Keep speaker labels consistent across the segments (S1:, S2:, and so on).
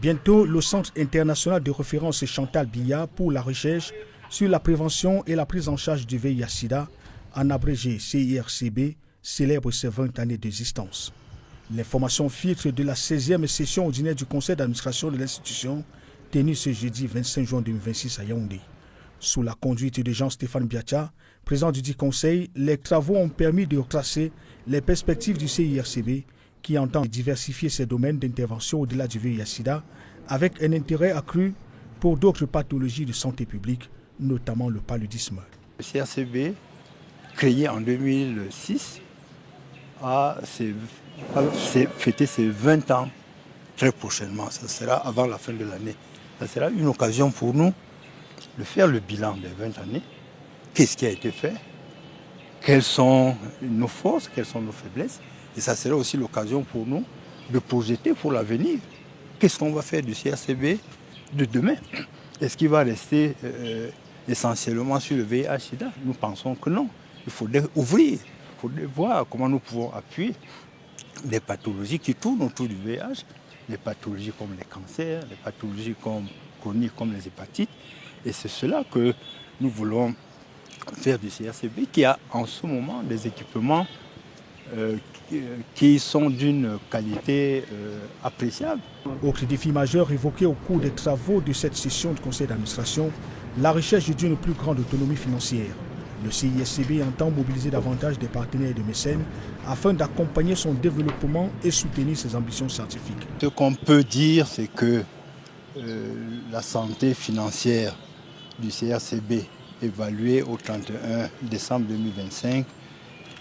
S1: Bientôt, le Centre international de référence Chantal Biya pour la recherche sur la prévention et la prise en charge du VIH-Sida, en abrégé CIRCB, célèbre ses 20 années d'existence. L'information filtre de la 16e session ordinaire du conseil d'administration de l'institution, tenue ce jeudi 25 juin 2026 à Yaoundé. Sous la conduite de Jean-Stéphane Biacha, président du dit conseil, les travaux ont permis de retracer les perspectives du CIRCB qui entend diversifier ses domaines d'intervention au-delà du VIH-Sida avec un intérêt accru pour d'autres pathologies de santé publique, notamment le paludisme.
S2: Le CIRCB, créé en 2006, a fêté ses 20 ans très prochainement. Ça sera avant la fin de l'année. Ça sera une occasion pour nous de faire le bilan des 20 années. Qu'est-ce qui a été fait? Quelles sont nos forces? Quelles sont nos faiblesses? Et ça sera aussi l'occasion pour nous de projeter pour l'avenir. Qu'est-ce qu'on va faire du CIRCB de demain? Est-ce qu'il va rester essentiellement sur le VIH-Sida? Nous pensons que non. Il faudrait ouvrir, il faudrait voir comment nous pouvons appuyer les pathologies qui tournent autour du VIH, les pathologies comme les cancers, les pathologies chroniques comme les hépatites. Et c'est cela que nous voulons faire du CIRCB, qui a en ce moment des équipements qui sont d'une qualité appréciable.
S1: Autre défi majeur évoqué au cours des travaux de cette session du conseil d'administration, la recherche d'une plus grande autonomie financière. Le CIRCB entend mobiliser davantage des partenaires et de mécènes afin d'accompagner son développement et soutenir ses ambitions scientifiques.
S2: Ce qu'on peut dire, c'est que la santé financière du CIRCB, évaluée au 31 décembre 2025,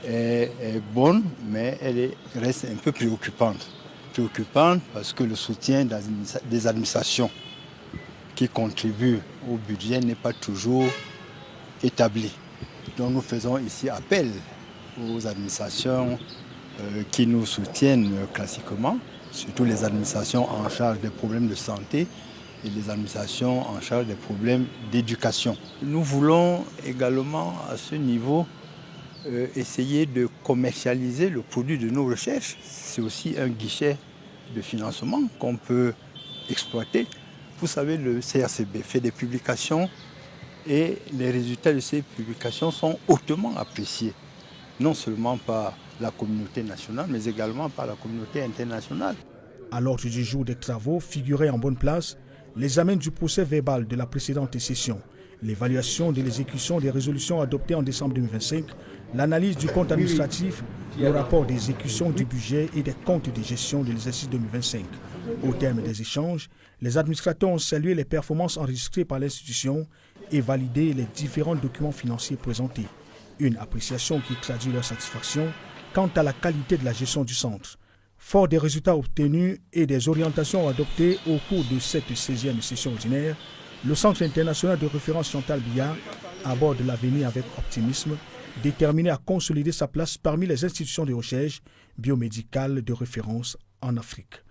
S2: est bonne, mais elle reste un peu préoccupante. Préoccupante parce que le soutien des administrations qui contribuent au budget n'est pas toujours établi. Donc nous faisons ici appel aux administrations qui nous soutiennent classiquement, surtout les administrations en charge des problèmes de santé et les administrations en charge des problèmes d'éducation. Nous voulons également à ce niveau essayer de commercialiser le produit de nos recherches. C'est aussi un guichet de financement qu'on peut exploiter. Vous savez, le CIRCB fait des publications et les résultats de ces publications sont hautement appréciés, non seulement par la communauté nationale, mais également par la communauté internationale.
S1: À l'ordre du jour des travaux figuraient en bonne place l'examen du procès verbal de la précédente session, l'évaluation de l'exécution des résolutions adoptées en décembre 2025, l'analyse du compte administratif, le rapport d'exécution du budget et des comptes de gestion de l'exercice 2025. Au terme des échanges, les administrateurs ont salué les performances enregistrées par l'institution et validé les différents documents financiers présentés. Une appréciation qui traduit leur satisfaction quant à la qualité de la gestion du centre. Fort des résultats obtenus et des orientations adoptées au cours de cette 16e session ordinaire, le Centre international de référence Chantal Biya aborde l'avenir avec optimisme, déterminé à consolider sa place parmi les institutions de recherche biomédicales de référence en Afrique.